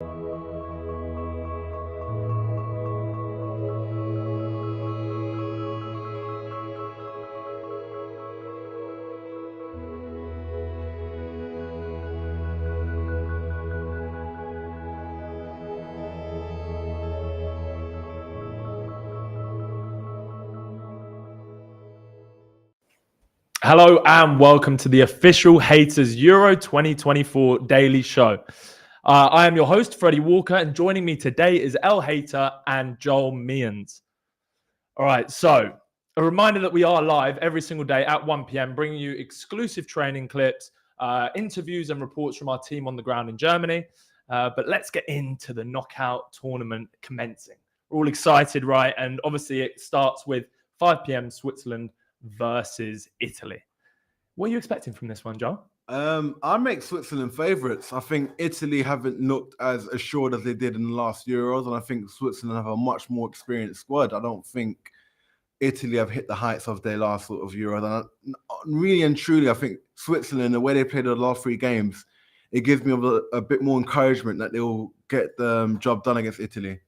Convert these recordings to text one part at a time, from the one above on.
Hello and welcome to the official Haters Euro 2024 Daily Show. I am your host, Freddie Walker, and joining me today is El Hater and Joel Means. All right, so a reminder that we are live every single day at 1 p.m, bringing you exclusive training clips, interviews and reports from our team on the ground in Germany. But let's get into the knockout tournament commencing. We're all excited, right? And obviously it starts with 5 p.m. Switzerland versus Italy. What are you expecting from this one, Joel? I make Switzerland favourites. I think Italy haven't looked as assured as they did in the last Euros, and I think Switzerland have a much more experienced squad. I don't think Italy have hit the heights of their last sort of Euros. And really and truly, I think Switzerland, the way they played the last 3 games, it gives me a bit more encouragement that they'll get the job done against Italy.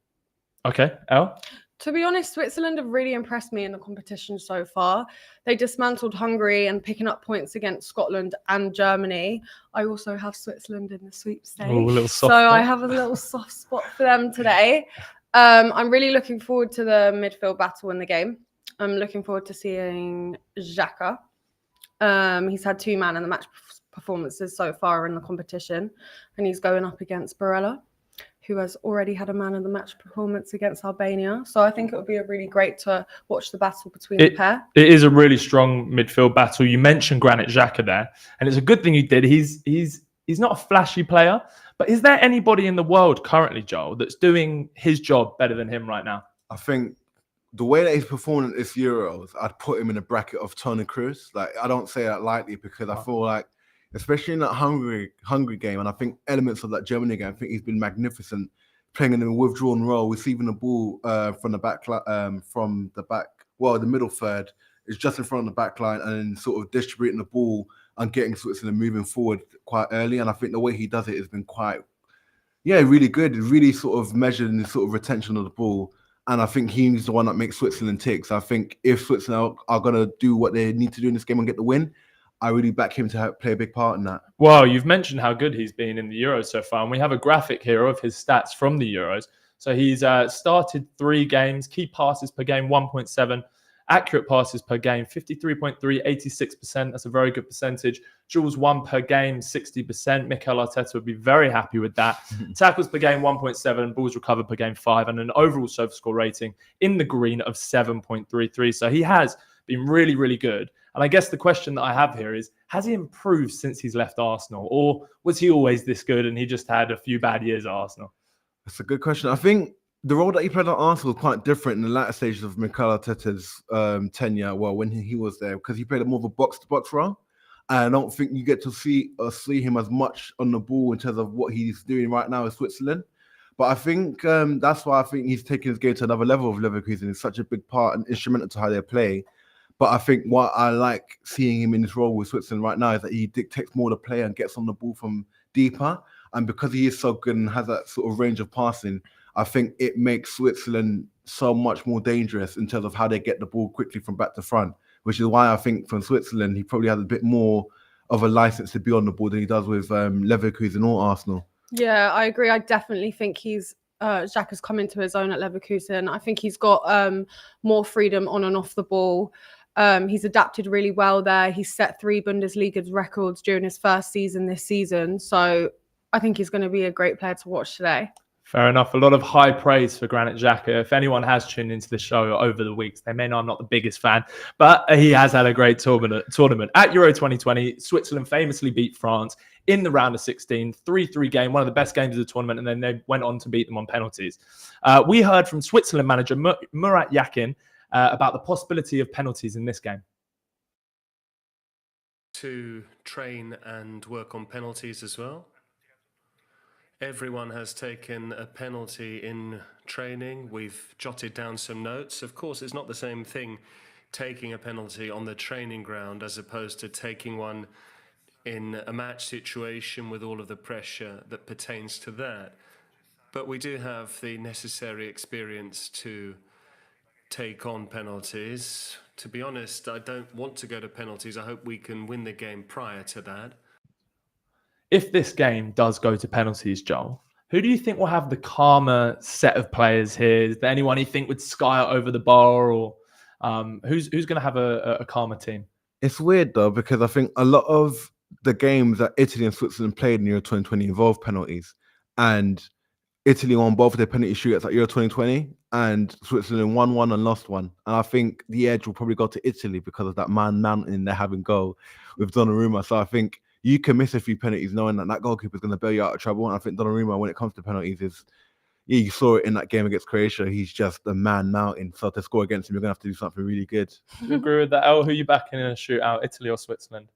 Okay, El? To be honest, Switzerland have really impressed me in the competition so far. They dismantled Hungary and picking up points against Scotland and Germany. I also have Switzerland in the sweepstakes. Ooh, a little soft so spot. I have a little soft spot for them today. I'm really looking forward to the midfield battle in the game. I'm looking forward to seeing Xhaka. He's had 2 man in the match performances so far in the competition, and he's going up against Barella, who has already had a man of the match performance against Albania. So I think it would be really great to watch the battle between the pair. It is a really strong midfield battle. You mentioned Granit Xhaka there, and it's a good thing you did. He's not a flashy player, but is there anybody in the world currently, Joel, that's doing his job better than him right now? I think the way that he's performing at this Euros, I'd put him in a bracket of Toni Kroos. Like, I don't say that lightly because I feel like, especially in that Hungary game, and I think elements of that Germany game, I think he's been magnificent, playing in a withdrawn role, receiving the ball from the middle third, is just in front of the back line, and then sort of distributing the ball and getting Switzerland moving forward quite early. And I think the way he does it has been quite, really good. Really sort of measured in the sort of retention of the ball. And I think he's the one that makes Switzerland tick. So I think if Switzerland are going to do what they need to do in this game and get the win, I really back him to play a big part in that. Well, you've mentioned how good he's been in the Euros so far, and we have a graphic here of his stats from the Euros. So he's started 3 games, key passes per game 1.7, accurate passes per game 53.3, 86%. That's a very good percentage. Duels won per game 60%. Mikel Arteta would be very happy with that. Tackles per game 1.7, balls recovered per game 5, and an overall SofaScore rating in the green of 7.33. So he has been really, really good. And I guess the question that I have here is, has he improved since he's left Arsenal? Or was he always this good and he just had a few bad years at Arsenal? That's a good question. I think the role that he played at Arsenal was quite different in the latter stages of Mikel Arteta's tenure, when he was there, because he played more of a box-to-box role. And I don't think you get to see him as much on the ball in terms of what he's doing right now in Switzerland. But I think that's why I think he's taking his game to another level of Leverkusen. It's such a big part and instrumental to how they play. But I think what I like seeing him in this role with Switzerland right now is that he dictates more the play and gets on the ball from deeper. And because he is so good and has that sort of range of passing, I think it makes Switzerland so much more dangerous in terms of how they get the ball quickly from back to front, which is why I think from Switzerland, he probably has a bit more of a license to be on the ball than he does with Leverkusen or Arsenal. Yeah, I agree. I definitely think Xhaka's come into his own at Leverkusen. I think he's got more freedom on and off the ball. He's adapted really well there. He's set 3 Bundesliga records during his first season this season. So I think he's going to be a great player to watch today. Fair enough. A lot of high praise for Granit Xhaka. If anyone has tuned into the show over the weeks, they may know I'm not the biggest fan, but he has had a great tournament. At Euro 2020, Switzerland famously beat France in the round of 16, 3-3 game, one of the best games of the tournament, and then they went on to beat them on penalties. We heard from Switzerland manager Murat Yakin about the possibility of penalties in this game. To train and work on penalties as well. Everyone has taken a penalty in training. We've jotted down some notes. Of course, it's not the same thing taking a penalty on the training ground as opposed to taking one in a match situation with all of the pressure that pertains to that. But we do have the necessary experience to take on penalties. To be honest, I don't want to go to penalties. I hope we can win the game prior to that. If this game does go to penalties, Joel, who do you think will have the calmer set of players here? Is there anyone you think would sky it over the bar, or who's going to have a calmer team? It's weird though, because I think a lot of the games that Italy and Switzerland played in Euro 2020 involved penalties, and Italy won both of their penalty shootouts at Euro 2020, and Switzerland won one and lost one. And I think the edge will probably go to Italy because of that man mountain they're having goal with Donnarumma. So I think you can miss a few penalties knowing that that goalkeeper is going to bail you out of trouble. And I think Donnarumma, when it comes to penalties, you saw it in that game against Croatia. He's just a man mountain. So to score against him, you're going to have to do something really good. Do you agree with that, El? Who are you backing in a shootout, Italy or Switzerland?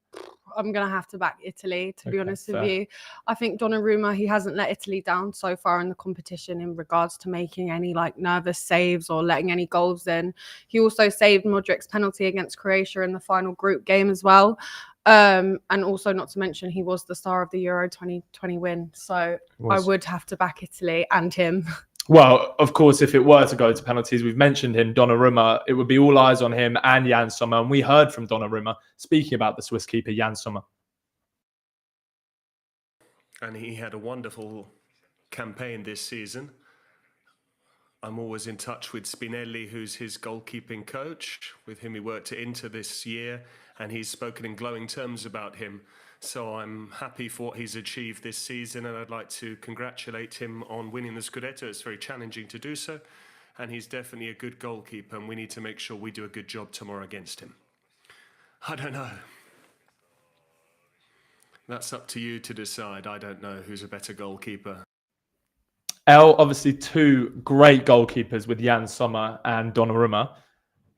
I'm going to have to back Italy, to be honest fair. with you. I think Donnarumma, he hasn't let Italy down so far in the competition in regards to making any nervous saves or letting any goals in. He also saved Modric's penalty against Croatia in the final group game as well. And also, not to mention, he was the star of the Euro 2020 win. So I would have to back Italy and him. Well, of course, if it were to go to penalties, we've mentioned him, Donnarumma, it would be all eyes on him and Jan Sommer. And we heard from Donnarumma speaking about the Swiss keeper, Jan Sommer. And he had a wonderful campaign this season. I'm always in touch with Spinelli, who's his goalkeeping coach, with whom he worked at Inter this year, and he's spoken in glowing terms about him. So I'm happy for what he's achieved this season, and I'd like to congratulate him on winning the Scudetto. It's very challenging to do so, and he's definitely a good goalkeeper, and we need to make sure we do a good job tomorrow against him. I don't know. That's up to you to decide. I don't know who's a better goalkeeper. El, obviously two great goalkeepers with Jan Sommer and Donnarumma.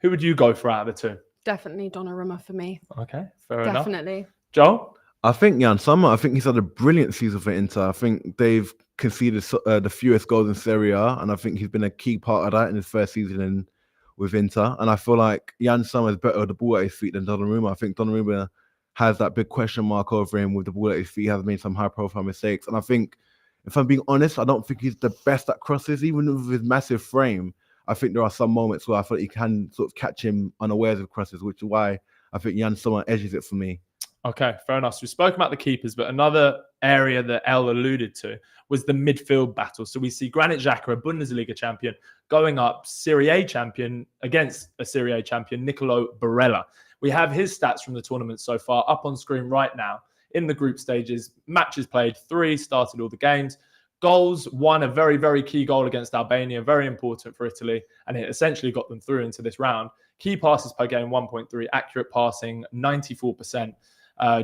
Who would you go for out of the two? Definitely Donnarumma for me. Okay, fair enough. Definitely. Joel? I think Jan Sommer, I think he's had a brilliant season for Inter. I think they've conceded the fewest goals in Serie A, and I think he's been a key part of that in his first season with Inter. And I feel like Jan Sommer is better with the ball at his feet than Donnarumma. I think Donnarumma has that big question mark over him with the ball at his feet. He has made some high-profile mistakes. And I think, if I'm being honest, I don't think he's the best at crosses, even with his massive frame. I think there are some moments where I feel like you can sort of catch him unawares with crosses, which is why I think Jan Sommer edges it for me. Okay, fair enough. So we spoke about the keepers, but another area that El alluded to was the midfield battle. So we see Granit Xhaka, a Bundesliga champion, going up Serie A champion against a Serie A champion, Nicolo Barella. We have his stats from the tournament so far up on screen right now. In the group stages, matches played 3, started all the games. Goals, 1, a very, very key goal against Albania, very important for Italy, and it essentially got them through into this round. Key passes per game, 1.3, accurate passing, 94%.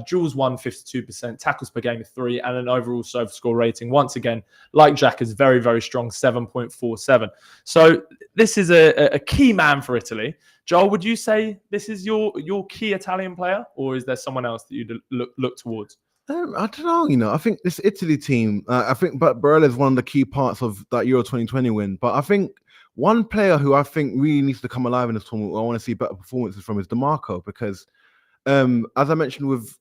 Duels won 52%, tackles per game of 3, and an overall score rating, once again, like Jack, is very, very strong, 7.47. So this is a key man for Italy. Joel, would you say this is your key Italian player, or is there someone else that you'd look towards? I don't know. I think this Italy team, but Barella is one of the key parts of that Euro 2020 win. But I think one player who I think really needs to come alive in this tournament, I want to see better performances from, is DiMarco, because as I mentioned with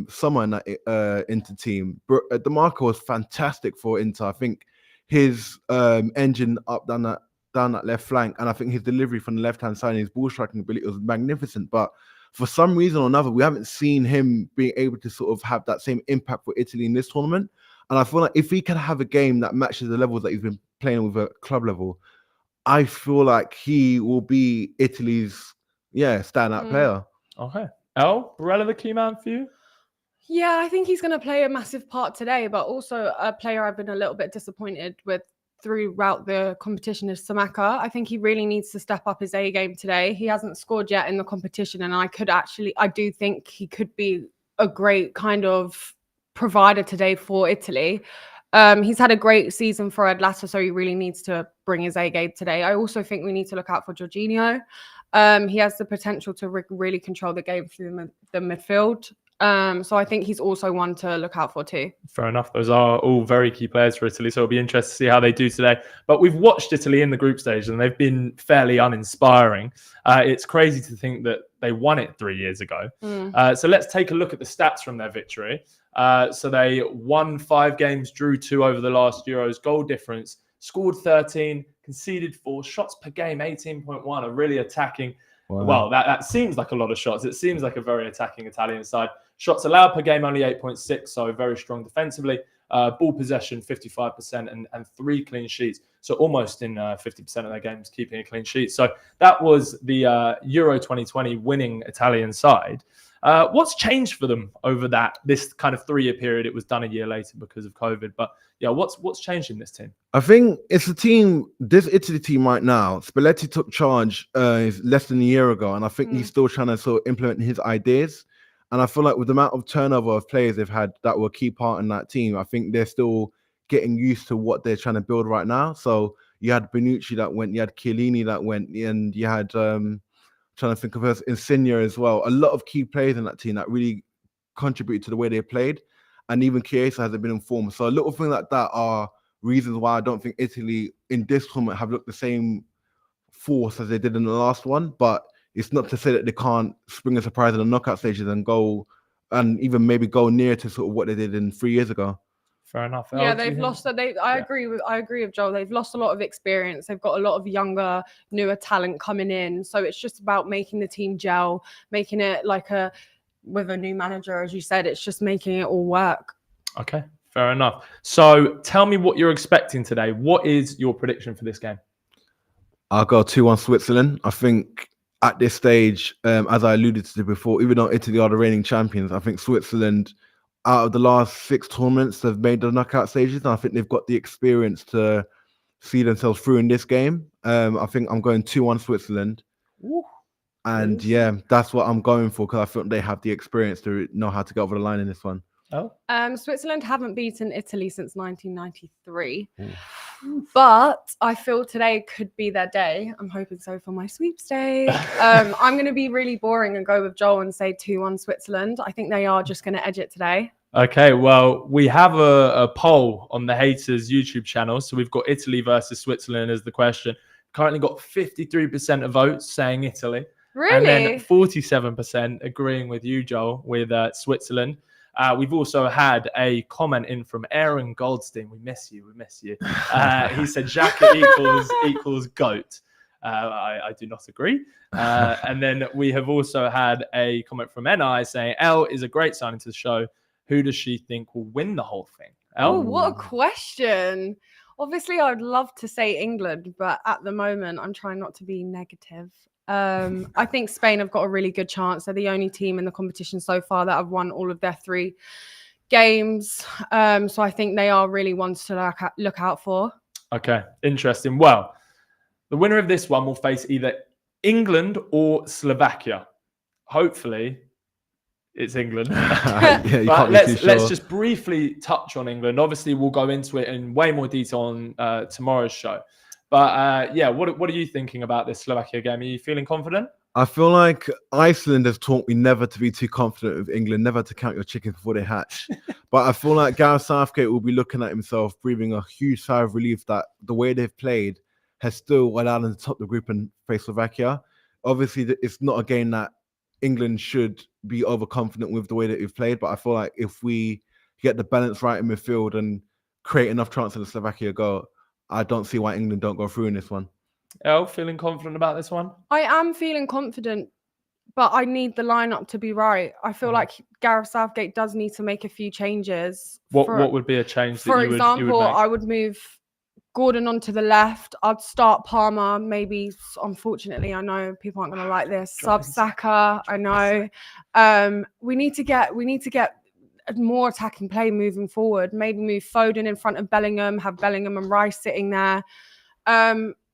Sommer in that Inter team, DiMarco was fantastic for Inter. I think his engine up down that left flank, and I think his delivery from the left-hand side and his ball striking ability was magnificent. But for some reason or another, we haven't seen him being able to sort of have that same impact for Italy in this tournament. And I feel like if he can have a game that matches the levels that he's been playing with at club level, I feel like he will be Italy's standout player. Okay. El, Barella the key man for you? Yeah, I think he's going to play a massive part today, but also a player I've been a little bit disappointed with throughout the competition is Samaka. I think he really needs to step up his A game today. He hasn't scored yet in the competition, and I do think he could be a great kind of provider today for Italy. He's had a great season for Atlanta, so he really needs to bring his A game today. I also think we need to look out for Jorginho. He has the potential to really control the game through the midfield. So I think he's also one to look out for too. Fair enough. Those are all very key players for Italy, so it'll be interesting to see how they do today. But we've watched Italy in the group stage, and they've been fairly uninspiring. It's crazy to think that they won it 3 years ago. So let's take a look at the stats from their victory. So they won 5 games, drew 2 over the last Euros. Goal difference, scored 13, conceded 4, shots per game 18.1, a really attacking. Wow. Well, that seems like a lot of shots. It seems like a very attacking Italian side. Shots allowed per game only 8.6, so very strong defensively. Ball possession 55% and 3 clean sheets. So almost in 50% of their games keeping a clean sheet. So that was the Euro 2020 winning Italian side. What's changed for them over this kind of 3-year period? It was done a year later because of COVID. But yeah, what's changed in this team? I think it's a team, this Italy team right now. Spalletti took charge less than a year ago, and I think he's still trying to sort of implement his ideas. And I feel like with the amount of turnover of players they've had that were a key part in that team, I think they're still getting used to what they're trying to build right now. So you had Bonucci that went, you had Chiellini that went, and you had, trying to think of us, Insigne as well. A lot of key players in that team that really contributed to the way they played. And even Chiesa hasn't been informed. So a little thing like that are reasons why I don't think Italy in this tournament have looked the same force as they did in the last one. But it's not to say that they can't spring a surprise in the knockout stages and go, and even maybe go near to sort of what they did in 3 years ago. Fair enough. Yeah, they've lost. I agree with Joel. They've lost a lot of experience. They've got a lot of younger, newer talent coming in. So it's just about making the team gel, making it with a new manager, as you said. It's just making it all work. Okay, fair enough. So tell me what you're expecting today. What is your prediction for this game? I'll go 2-1 Switzerland. I think at this stage, as I alluded to before, even though Italy are the reigning champions, I think Switzerland, out of the last 6 tournaments, have made the knockout stages. And I think they've got the experience to see themselves through in this game. I think I'm going 2-1 Switzerland. Ooh. And yeah, that's what I'm going for, because I think they have the experience to know how to get over the line in this one. Oh. Switzerland haven't beaten Italy since 1993. But I feel today could be their day. I'm hoping so for my sweepstake. I'm going to be really boring and go with Joel and say 2-1 Switzerland. I think they are just going to edge it today. Okay, well, we have a poll on the Haters YouTube channel. So we've got Italy versus Switzerland as the question. Currently got 53% of votes saying Italy. Really? And then 47% agreeing with you, Joel, with Switzerland. We've also had a comment in from Aaron Goldstein. We miss you. He said Xhaka equals GOAT. I do not agree. And then we have also had a comment from NI saying Elle is a great signing to the show. Who does she think will win the whole thing? Elle? Oh, what a question. Obviously, I'd love to say England, but at the moment, I'm trying not to be negative. I think Spain have got a really good chance. They're the only team in the competition so far that have won all of their 3 games. So I think they are really ones to look out for. Okay, interesting. Well, the winner of this one will face either England or Slovakia. Hopefully, it's England. Yeah, but let's just briefly touch on England. Obviously, we'll go into it in way more detail on tomorrow's show. But yeah, what are you thinking about this Slovakia game? Are you feeling confident? I feel like Iceland has taught me never to be too confident with England, never to count your chickens before they hatch. But I feel like Gareth Southgate will be looking at himself, breathing a huge sigh of relief that the way they've played has still allowed them to top the group and face Slovakia. Obviously, it's not a game that England should be overconfident with the way that we've played. But I feel like if we get the balance right in midfield and create enough chances of Slovakia go, I don't see why England don't go through in this one. Elle, feeling confident about this one? I am feeling confident, but I need the lineup to be right. I feel like Gareth Southgate does need to make a few changes. What would be a change? For example, I would move Gordon onto the left. I'd start Palmer. Maybe, unfortunately, I know people aren't going to like this. Sub Saka. I know. We need to get more attacking play moving forward. Maybe move Foden in front of Bellingham, have Bellingham and Rice sitting there.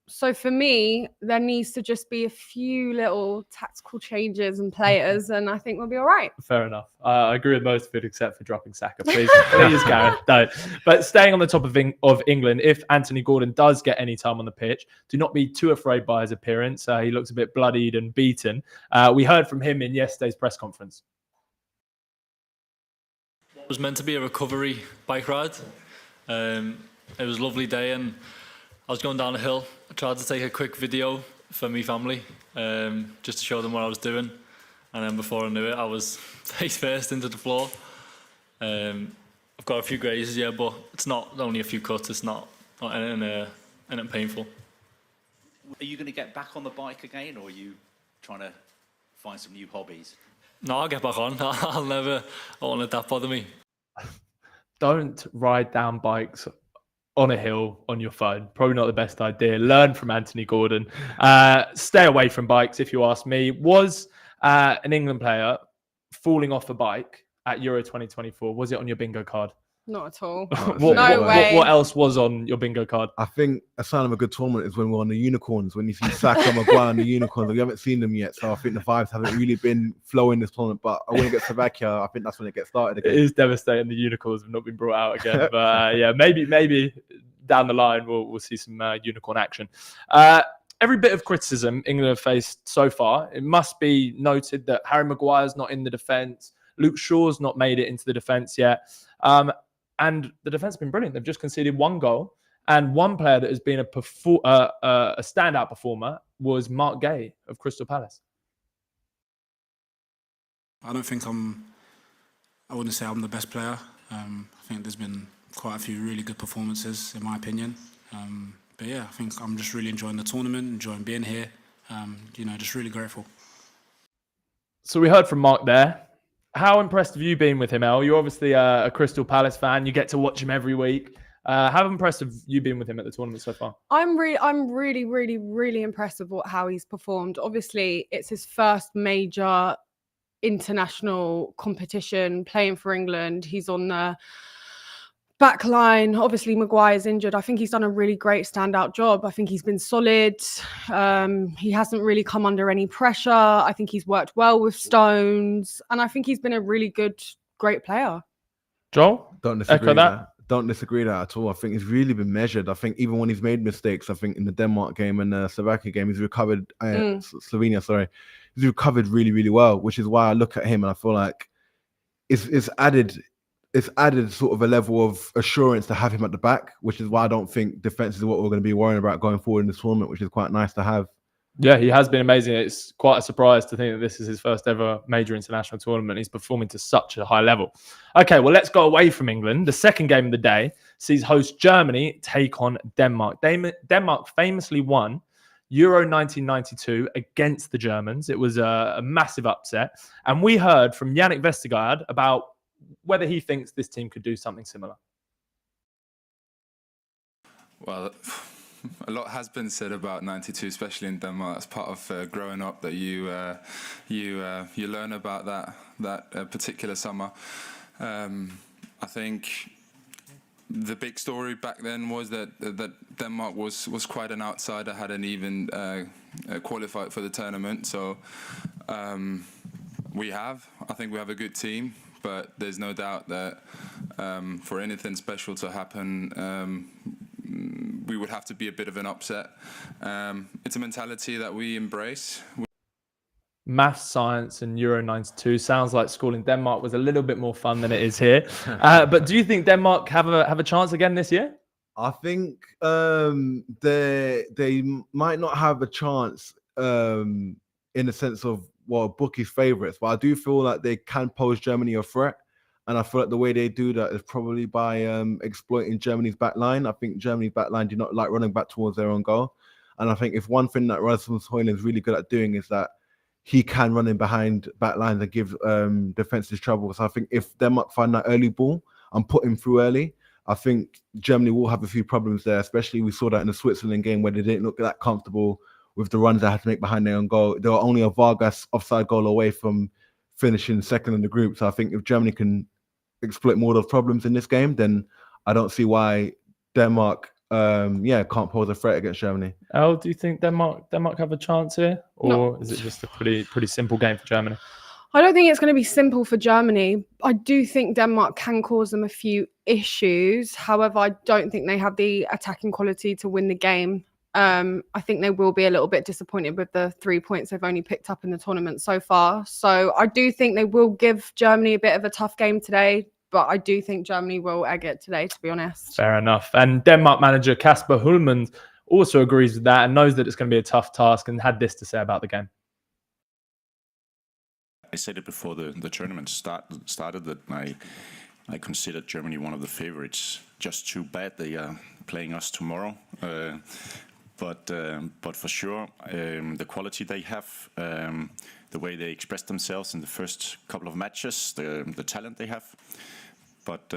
So for me, there needs to just be a few little tactical changes and players, and I think we'll be all right. Fair enough. I agree with most of it except for dropping Saka. Please, Gareth, don't. But staying on the top of England, if Anthony Gordon does get any time on the pitch, do not be too afraid by his appearance. He looks a bit bloodied and beaten. We heard from him in yesterday's press conference. It was meant to be a recovery bike ride. It was a lovely day, and I was going down a hill. I tried to take a quick video for me family, just to show them what I was doing. And then before I knew it, I was face first into the floor. I've got a few grazes, yeah, but it's not only a few cuts. It's not anything painful. Are you going to get back on the bike again, or are you trying to find some new hobbies? No, I'll get back on. I won't let that bother me. Don't ride down bikes on a hill on your phone. Probably not the best idea. Learn from Anthony Gordon. Stay away from bikes, if you ask me. Was an England player falling off a bike at Euro 2024? Was it on your bingo card? Not at all. No way. What else was on your bingo card? I think a sign of a good tournament is when we're on the unicorns, when you see Saka, Maguire, and the unicorns. We haven't seen them yet, so I think the vibes haven't really been flowing this tournament. But I want to get Slovakia. I think that's when it gets started again. It is devastating. The unicorns have not been brought out again. But yeah, maybe down the line we'll see some unicorn action. Every bit of criticism England have faced so far, it must be noted that Harry Maguire's not in the defence. Luke Shaw's not made it into the defence yet. And the defence has been brilliant. They've just conceded 1 goal. And one player that has been a standout performer was Marc Guehi of Crystal Palace. I don't think I wouldn't say I'm the best player. I think there's been quite a few really good performances, in my opinion. But yeah, I think I'm just really enjoying the tournament, enjoying being here. Just really grateful. So we heard from Marc there. How impressed have you been with him, El? You're obviously a Crystal Palace fan. You get to watch him every week. How impressed have you been with him at the tournament so far? I'm really impressed with how he's performed. Obviously, it's his first major international competition playing for England. He's on the back line. Obviously, Maguire's injured. I think he's done a really great standout job. I think he's been solid. He hasn't really come under any pressure. I think he's worked well with Stones. And I think he's been a really great player. Joel? Don't disagree Echo that? Don't disagree that at all. I think he's really been measured. I think even when he's made mistakes, I think in the Denmark game and the Slovakia game, he's recovered, Slovenia, sorry. He's recovered really, really well, which is why I look at him and I feel like it's added sort of a level of assurance to have him at the back, which is why I don't think defense is what we're going to be worrying about going forward in this tournament, which is quite nice to have. Yeah, he has been amazing. It's quite a surprise to think that this is his first ever major international tournament. He's performing to such a high level. Okay, well, let's go away from England. The second game of the day sees host Germany take on Denmark. Denmark famously won Euro 1992 against the Germans. It was a massive upset. And we heard from Yannick Vestergaard about whether he thinks this team could do something similar. Well, a lot has been said about 92, especially in Denmark. As part of growing up, that you learn about that particular summer. I think the big story back then was that Denmark was quite an outsider, hadn't even qualified for the tournament. So I think we have a good team. But there's no doubt that for anything special to happen, we would have to be a bit of an upset. It's a mentality that we embrace. Maths, science, and Euro 92 sounds like school in Denmark was a little bit more fun than it is here. But do you think Denmark have a chance again this year? I think they might not have a chance in the sense of bookies favourites, but I do feel like they can pose Germany a threat, and I feel like the way they do that is probably by exploiting Germany's back line. I think Germany's back line do not like running back towards their own goal, and I think if one thing that Rasmus Højlund is really good at doing is that he can run in behind back lines and give defenses trouble. So I think if Denmark find that early ball and put him through early, I think Germany will have a few problems there, especially we saw that in the Switzerland game where they didn't look that comfortable with the runs they had to make behind their own goal. They were only a Vargas offside goal away from finishing second in the group. So I think if Germany can exploit more of those problems in this game, then I don't see why Denmark can't pose a threat against Germany. El, do you think Denmark have a chance here? Or No. is it just a pretty simple game for Germany? I don't think it's going to be simple for Germany. I do think Denmark can cause them a few issues. However, I don't think they have the attacking quality to win the game. I think they will be a little bit disappointed with the 3 points they've only picked up in the tournament so far. So I do think they will give Germany a bit of a tough game today, but I do think Germany will egg it today, to be honest. Fair enough. And Denmark manager Kasper Hjulmand also agrees with that and knows that it's going to be a tough task and had this to say about the game. I said it before the tournament started that I consider Germany one of the favorites. Just too bad they are playing us tomorrow. But for sure, the quality they have, the way they express themselves in the first couple of matches, the talent they have. But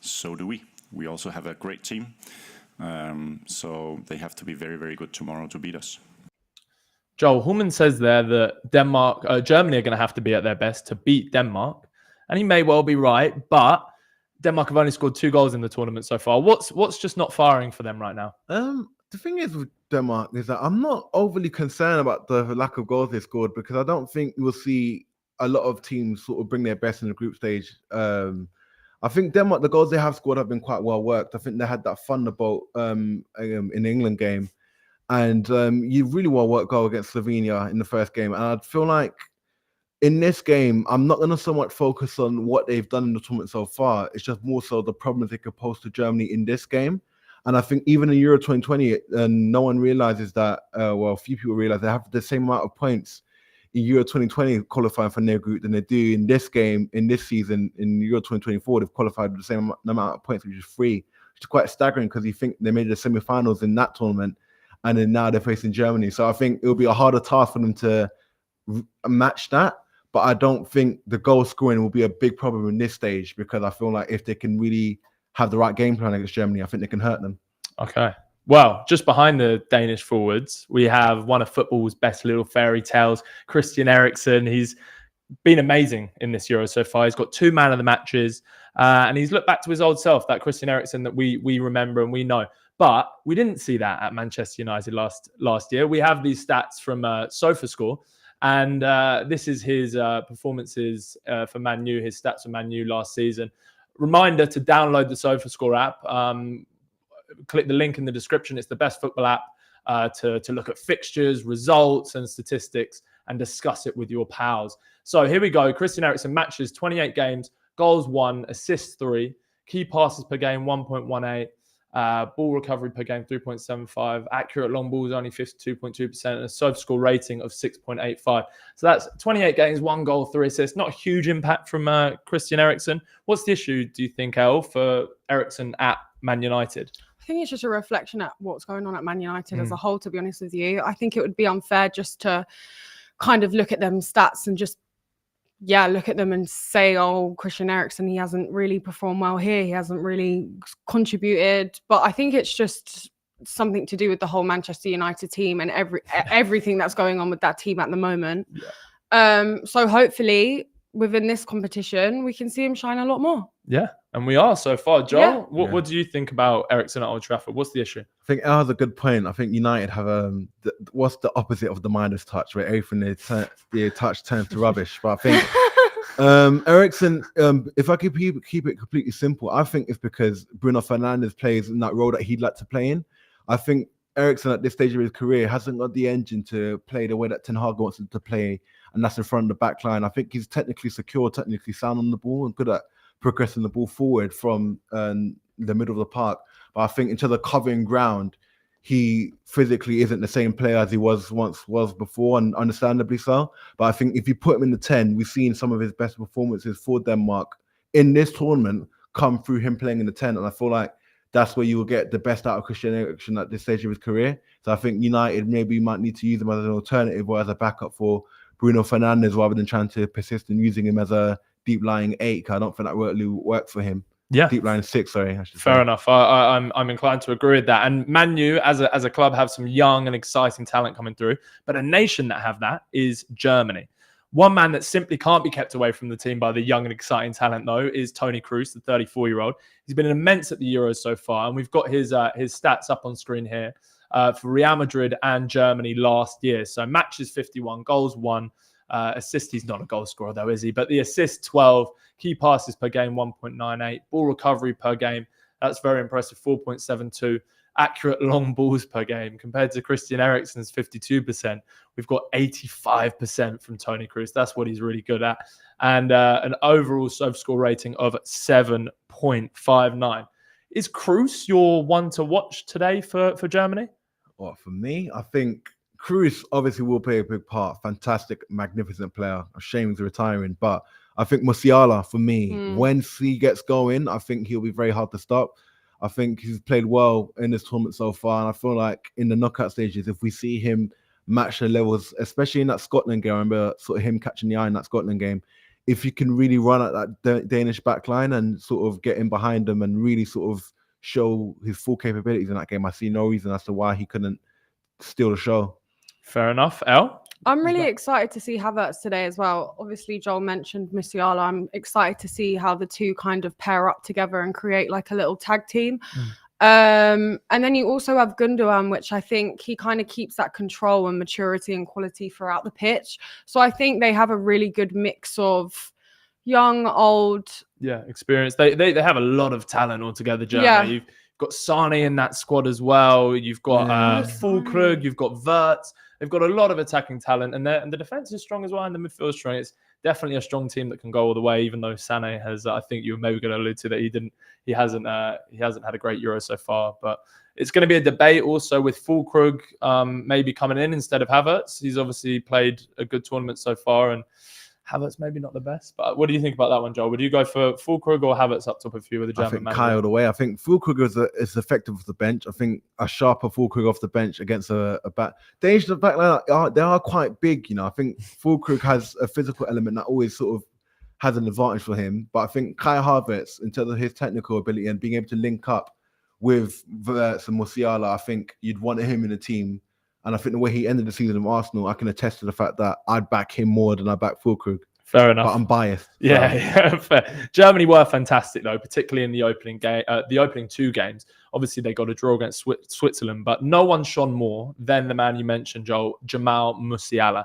so do we. We also have a great team. So they have to be very, very good tomorrow to beat us. Joel Hullman says there that Germany are going to have to be at their best to beat Denmark. And he may well be right, but Denmark have only scored 2 goals in the tournament so far. What's just not firing for them right now? The thing is with Denmark is that I'm not overly concerned about the lack of goals they scored, because I don't think you will see a lot of teams sort of bring their best in the group stage. I think Denmark, the goals they have scored have been quite well worked. I think they had that thunderbolt in the England game, and you really well worked goal against Slovenia in the first game. And I feel like in this game, I'm not going to so much focus on what they've done in the tournament so far. It's just more so the problems they could pose to Germany in this game. And I think even in Euro 2020, no one realizes that, few people realize they have the same amount of points in Euro 2020 qualifying for their group than they do in this game, in this season, in Euro 2024. They've qualified with the same amount of points, which is 3, which is quite staggering because you think they made the semi-finals in that tournament, and then now they're facing Germany. So I think it'll be a harder task for them to match that. But I don't think the goal scoring will be a big problem in this stage, because I feel like if they can really have the right game plan against Germany, I think they can hurt them. Okay. Well, just behind the Danish forwards, we have one of football's best little fairy tales, Christian Eriksen. He's been amazing in this Euro so far. He's got 2 man of the matches, and he's looked back to his old self, that Christian Eriksen that we remember and we know. But we didn't see that at Manchester United last year. We have these stats from SofaScore, and this is his performances for Man U, his stats for Man U last season. Reminder to download the SofaScore app. Click the link in the description. It's the best football app to look at fixtures, results, and statistics and discuss it with your pals. So here we go. Christian Eriksen matches 28 games, goals 1, assists 3, key passes per game 1.18. Ball recovery per game 3.75, accurate long balls only 52.2%, and a SofaScore rating of 6.85. So that's 28 games, 1 goal, 3 assists. Not a huge impact from Christian Eriksen. What's the issue, do you think, El, for Eriksen at Man United? I think it's just a reflection at what's going on at Man United as a whole, to be honest with you. I think it would be unfair just to kind of look at them stats and just look at them and say, oh, Christian Eriksen, he hasn't really performed well here. He hasn't really contributed. But I think it's just something to do with the whole Manchester United team and everything that's going on with that team at the moment. Yeah. So hopefully within this competition, we can see him shine a lot more. Yeah, and we are so far. Joel, what do you think about Eriksen at Old Trafford? What's the issue? I think El has a good point. I think United have what's the opposite of the Midas touch, where everything they touch turns to rubbish. But I think Eriksen, if I could keep it completely simple, I think it's because Bruno Fernandes plays in that role that he'd like to play in. I think Eriksen at this stage of his career hasn't got the engine to play the way that Ten Hag wants him to play, and that's in front of the back line. I think he's technically secure, technically sound on the ball, and good at progressing the ball forward from the middle of the park. But I think in terms of covering ground, he physically isn't the same player as he was before, and understandably so. But I think if you put him in the 10, we've seen some of his best performances for Denmark in this tournament come through him playing in the 10. And I feel like that's where you will get the best out of Christian Eriksen at this stage of his career. So I think United maybe might need to use him as an alternative or as a backup for Bruno Fernandes, rather than trying to persist in using him as a deep lying 8. I don't think that really works for him. Yeah, deep lying 6. Sorry, I should fair say. enough. I'm inclined to agree with that. And Man U as a club have some young and exciting talent coming through, but a nation that have that is Germany. One man that simply can't be kept away from the team by the young and exciting talent, though, is Toni Kroos, the 34-year-old. He's been immense at the Euros so far, and we've got his stats up on screen here for Real Madrid and Germany last year. So matches 51, goals 1. Assist, he's not a goal scorer though, is he? But the assist 12, key passes per game 1.98, ball recovery per game, that's very impressive, 4.72, accurate long balls per game compared to Christian Eriksen's 52%. We've got 85% from Toni Kroos. That's what he's really good at, and an overall SofaScore rating of 7.59. Is Kroos your one to watch today for Germany? Well, for me, I think Kroos obviously will play a big part. Fantastic, magnificent player. A shame he's retiring, but I think Musiala, for me, when he gets going, I think he'll be very hard to stop. I think he's played well in this tournament so far, and I feel like in the knockout stages, if we see him match the levels, especially in that Scotland game, I remember sort of him catching the eye in that Scotland game, if he can really run at that Danish backline and sort of get in behind them and really sort of show his full capabilities in that game, I see no reason as to why he couldn't steal the show. Fair enough. El? I'm really excited to see Havertz today as well. Obviously, Joel mentioned Musiala. I'm excited to see how the two kind of pair up together and create like a little tag team. And then you also have Gundogan, which I think he kind of keeps that control and maturity and quality throughout the pitch. So I think they have a really good mix of young, old. Yeah, experience. They have a lot of talent altogether, Germany. Yeah. You've got Sane in that squad as well. You've got Füllkrug, you've got Wirtz. They've got a lot of attacking talent, and the defense is strong as well, and the midfield is strong. It's definitely a strong team that can go all the way. Even though Sané has, I think you were maybe going to allude to that he hasn't had a great Euro so far. But it's going to be a debate also with Füllkrug maybe coming in instead of Havertz. He's obviously played a good tournament so far, and Havertz maybe not the best. But what do you think about that one, Joel? Would you go for Füllkrug or Havertz up top if you were the German I think manager? Kai all the way. I think Füllkrug is effective off the bench. I think a sharper Füllkrug off the bench against a back. Danish backline, they are quite big, you know. I think Füllkrug has a physical element that always sort of has an advantage for him. But I think Kai Havertz, in terms of his technical ability and being able to link up with Wirtz and Musiala, I think you'd want him in a team. And I think the way he ended the season of Arsenal, I can attest to the fact that I'd back him more than I back Füllkrug. Fair enough. But I'm biased. Yeah, fair. Germany were fantastic though, particularly in the opening game, the opening two games. Obviously, they got a draw against Switzerland, but no one shone more than the man you mentioned, Joel, Jamal Musiala.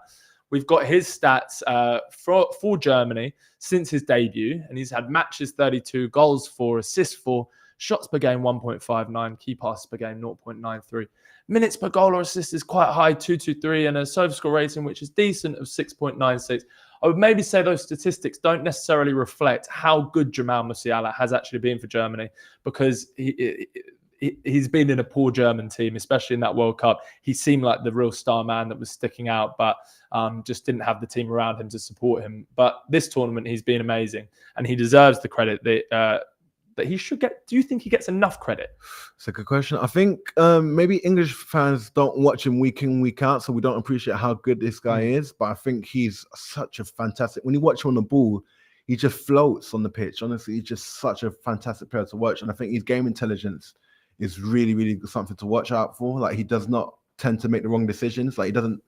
We've got his stats for Germany since his debut, and he's had matches 32, goals 4, assists 4, shots per game 1.59, key passes per game 0.93. Minutes per goal or assist is quite high, 2.23, and a SofaScore rating, which is decent, of 6.96. I would maybe say those statistics don't necessarily reflect how good Jamal Musiala has actually been for Germany, because he's been in a poor German team, especially in that World Cup. He seemed like the real star man that was sticking out, but just didn't have the team around him to support him. But this tournament, he's been amazing, and he deserves the credit that he should get. Do you think he gets enough credit? It's a good question. I think maybe English fans don't watch him week in, week out, so we don't appreciate how good this guy is. But I think he's such a fantastic. When you watch him on the ball, he just floats on the pitch. Honestly, he's just such a fantastic player to watch. And I think his game intelligence is really, really something to watch out for. Like, he does not tend to make the wrong decisions. Like, he doesn't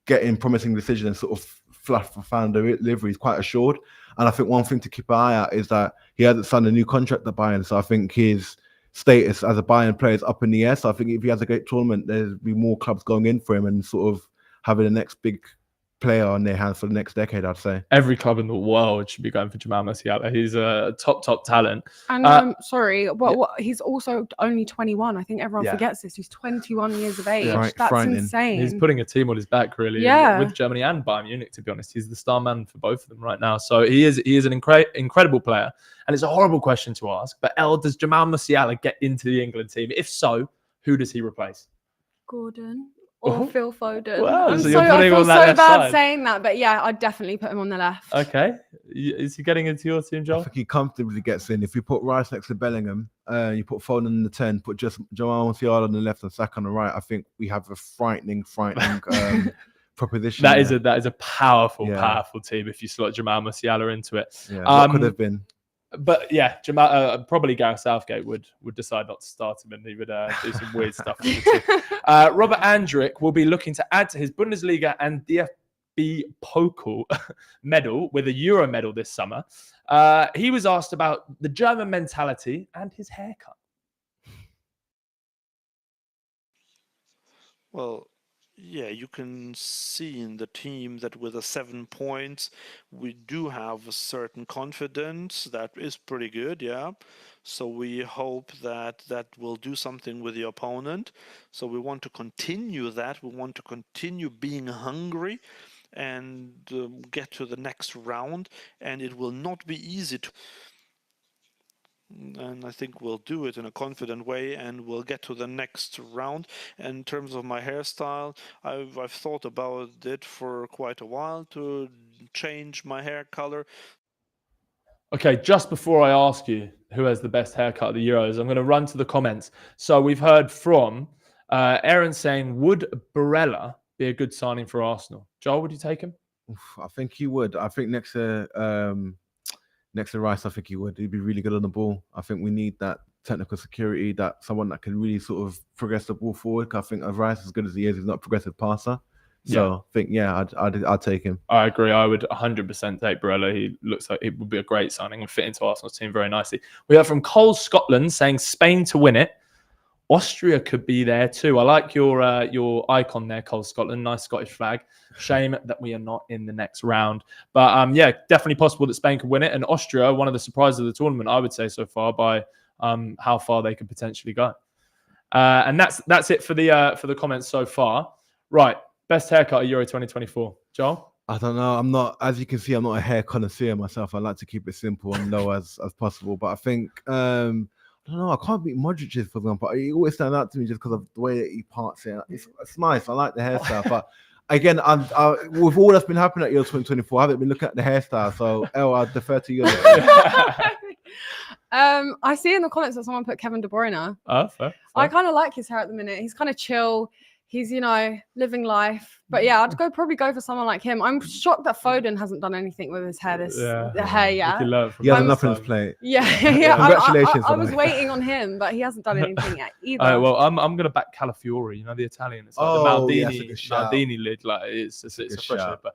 get in promising decisions and sort of fluff found delivery. He's quite assured. And I think one thing to keep an eye out is that he hasn't signed a new contract at Bayern. So I think his status as a Bayern player is up in the air. So I think if he has a great tournament, there'll be more clubs going in for him and sort of having the next big player on their hands for the next decade, I'd say. Every club in the world should be going for Jamal Musiala. He's a top talent. And he's also only 21. I think everyone forgets this. He's 21 years of age. Yeah. That's insane. He's putting a team on his back, really, with Germany and Bayern Munich, to be honest. He's the star man for both of them right now. So he is an incredible player. And it's a horrible question to ask, but does Jamal Musiala get into the England team? If so, who does he replace? Gordon. Or Phil Foden. Wow, I so feel on that so left bad side. saying that, but yeah, I'd definitely put him on the left. Okay. Is he getting into your team, Joel? I think he comfortably gets in. If you put Rice next to Bellingham, you put Foden in the 10, put just Jamal Musiala on the left and Saka on the right, I think we have a frightening proposition. That is a powerful team if you slot Jamal Musiala into it. Yeah, what could have been. But yeah, Jamal, probably Gareth Southgate would decide not to start him, and he would do some weird stuff. Robert Andrich will be looking to add to his Bundesliga and DFB Pokal medal with a Euro medal this summer. He was asked about the German mentality and his haircut. Well, yeah, you can see in the team that with the 7 points, we do have a certain confidence that is pretty good, yeah. So we hope that that will do something with the opponent. So we want to continue that. We want to continue being hungry and get to the next round. And it will not be easy to... And I think we'll do it in a confident way, and we'll get to the next round. And in terms of my hairstyle, I've thought about it for quite a while to change my hair color. Okay, just before I ask you who has the best haircut of the Euros, I'm going to run to the comments. So we've heard from Aaron saying, would Barella be a good signing for Arsenal? Joel, would you take him? I think he would. I think next to Rice, I think he would. He'd be really good on the ball. I think we need that technical security, that someone that can really sort of progress the ball forward. I think Rice, as good as he is, he's not a progressive passer. So I think, I'd take him. I agree. I would 100% take Barella. He looks like it would be a great signing and fit into Arsenal's team very nicely. We have from Cole Scotland saying Spain to win it. Austria could be there too. I like your icon there, Cole Scotland. Nice Scottish flag. Shame that we are not in the next round. But definitely possible that Spain could win it. And Austria, one of the surprises of the tournament, I would say so far, by how far they could potentially go. And that's it for the comments so far. Right. Best haircut of Euro 2024. Joel? I don't know. I'm not, as you can see, I'm not a hair connoisseur myself. I like to keep it simple and low as possible. But I think, I don't know, I can't beat Modric's, for example. It always stands out to me just because of the way that he parts it. It's nice. I like the hairstyle. But again, with all that's been happening at Euro 2024, I haven't been looking at the hairstyle. So, I'll defer to you. I see in the comments that someone put Kevin De Bruyne. Oh, fair. I kind of like his hair at the minute. He's kind of chill. He's, living life. But yeah, I'd probably go for someone like him. I'm shocked that Foden hasn't done anything with his hair. He has enough on his plate. Yeah. Congratulations. I was waiting on him, but he hasn't done anything yet either. All right, well, I'm going to back Calafiori, the Italian. It's like the Maldini lid. Like it's a fresh head. But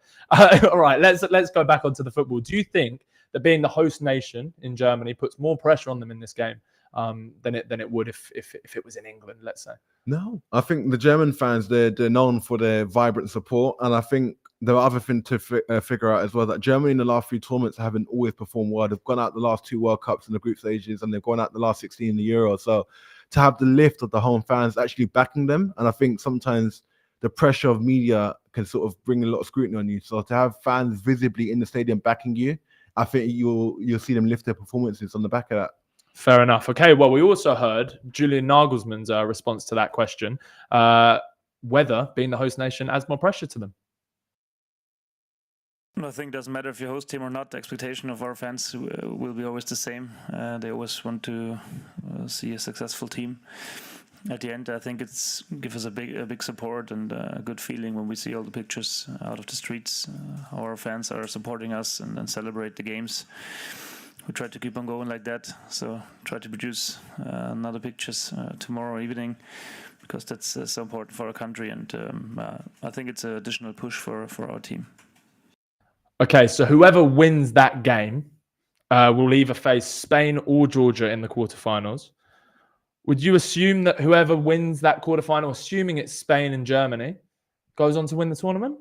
all right, let's go back onto the football. Do you think that being the host nation in Germany puts more pressure on them in this game than it would if it was in England, let's say? No, I think the German fans, they're known for their vibrant support. And I think the other thing to figure out as well, that Germany in the last 3 tournaments haven't always performed well. They've gone out the last 2 World Cups in the group stages, and they've gone out the last 16 in the Euro. So to have the lift of the home fans actually backing them, and I think sometimes the pressure of media can sort of bring a lot of scrutiny on you. So to have fans visibly in the stadium backing you, I think you'll see them lift their performances on the back of that. Fair enough. Okay, well, we also heard Julian Nagelsmann's response to that question, whether being the host nation adds more pressure to them. I think it doesn't matter if you're host team or not. The expectation of our fans will be always the same. They always want to see a successful team. At the end, I think it's gives us a big support and a good feeling when we see all the pictures out of the streets. How our fans are supporting us and celebrate the games. We try to keep on going like that. So try to produce another pictures tomorrow evening, because that's so important for our country. And I think it's an additional push for our team. Okay, so whoever wins that game will either face Spain or Georgia in the quarterfinals. Would you assume that whoever wins that quarterfinal, assuming it's Spain and Germany, goes on to win the tournament?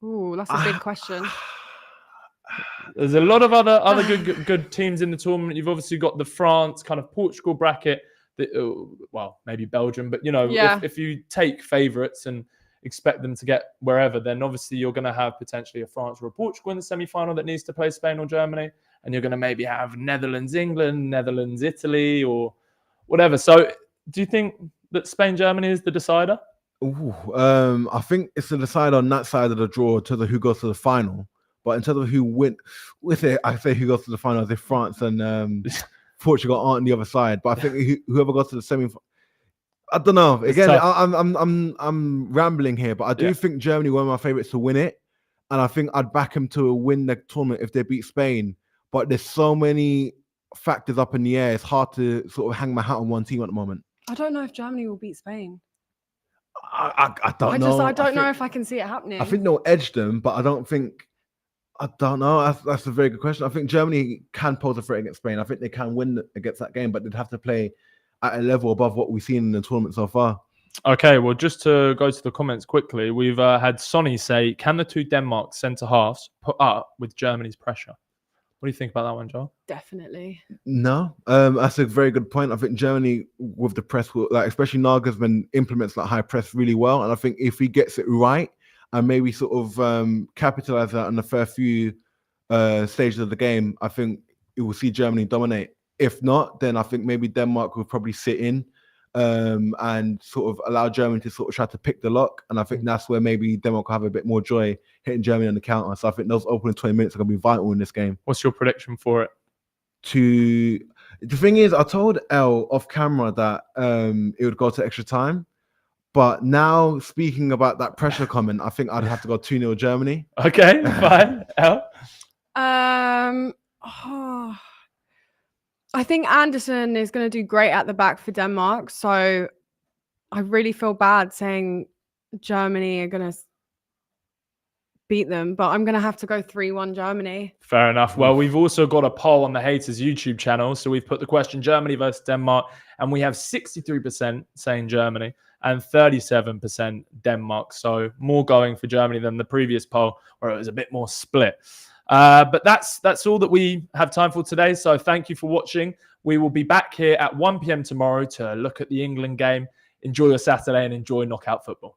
Ooh, that's a big question. There's a lot of other good teams in the tournament. You've obviously got the France, kind of Portugal bracket. Well, maybe Belgium, but if you take favourites and expect them to get wherever, then obviously you're going to have potentially a France or a Portugal in the semi-final that needs to play Spain or Germany, and you're going to maybe have Netherlands, England, Netherlands, Italy, or whatever. So, do you think that Spain, Germany is the decider? I think it's the decider on that side of the draw to who goes to the final. But in terms of who win, I say who goes to the final, as if France and Portugal aren't on the other side. But I think whoever goes to the semi, I don't know. Again, I'm rambling here, but I do think Germany were my favourites to win it, and I think I'd back them to win the tournament if they beat Spain. But there's so many factors up in the air; it's hard to sort of hang my hat on one team at the moment. I don't know if Germany will beat Spain. I don't know. I don't know if I can see it happening. I think they'll edge them, but I don't think. I don't know. That's a very good question. I think Germany can pose a threat against Spain. I think they can win against that game, but they'd have to play at a level above what we've seen in the tournament so far. Okay, well, just to go to the comments quickly, we've had Sonny say, can the 2 Denmark centre-halves put up with Germany's pressure? What do you think about that one, Joel? Definitely. No, that's a very good point. I think Germany, with the press, especially Nagelsmann, implements that high press really well. And I think if he gets it right, and maybe sort of capitalize that on the first few stages of the game, I think you will see Germany dominate. If not, then I think maybe Denmark will probably sit in and sort of allow Germany to sort of try to pick the lock. And I think that's where maybe Denmark will have a bit more joy hitting Germany on the counter. So I think those opening 20 minutes are going to be vital in this game. What's your prediction for it? to. The thing is, I told Elle off camera that it would go to extra time. But now, speaking about that pressure comment, I think I'd have to go 2-0 Germany. Okay, fine. Elle? I think Anderson is going to do great at the back for Denmark. So I really feel bad saying Germany are going to beat them, but I'm going to have to go 3-1 Germany. Fair enough. Well, we've also got a poll on the Haters YouTube channel. So we've put the question Germany versus Denmark, and we have 63% saying Germany and 37% Denmark. So more going for Germany than the previous poll, where it was a bit more split. But that's all that we have time for today. So thank you for watching. We will be back here at 1 p.m. tomorrow to look at the England game. Enjoy your Saturday and enjoy knockout football.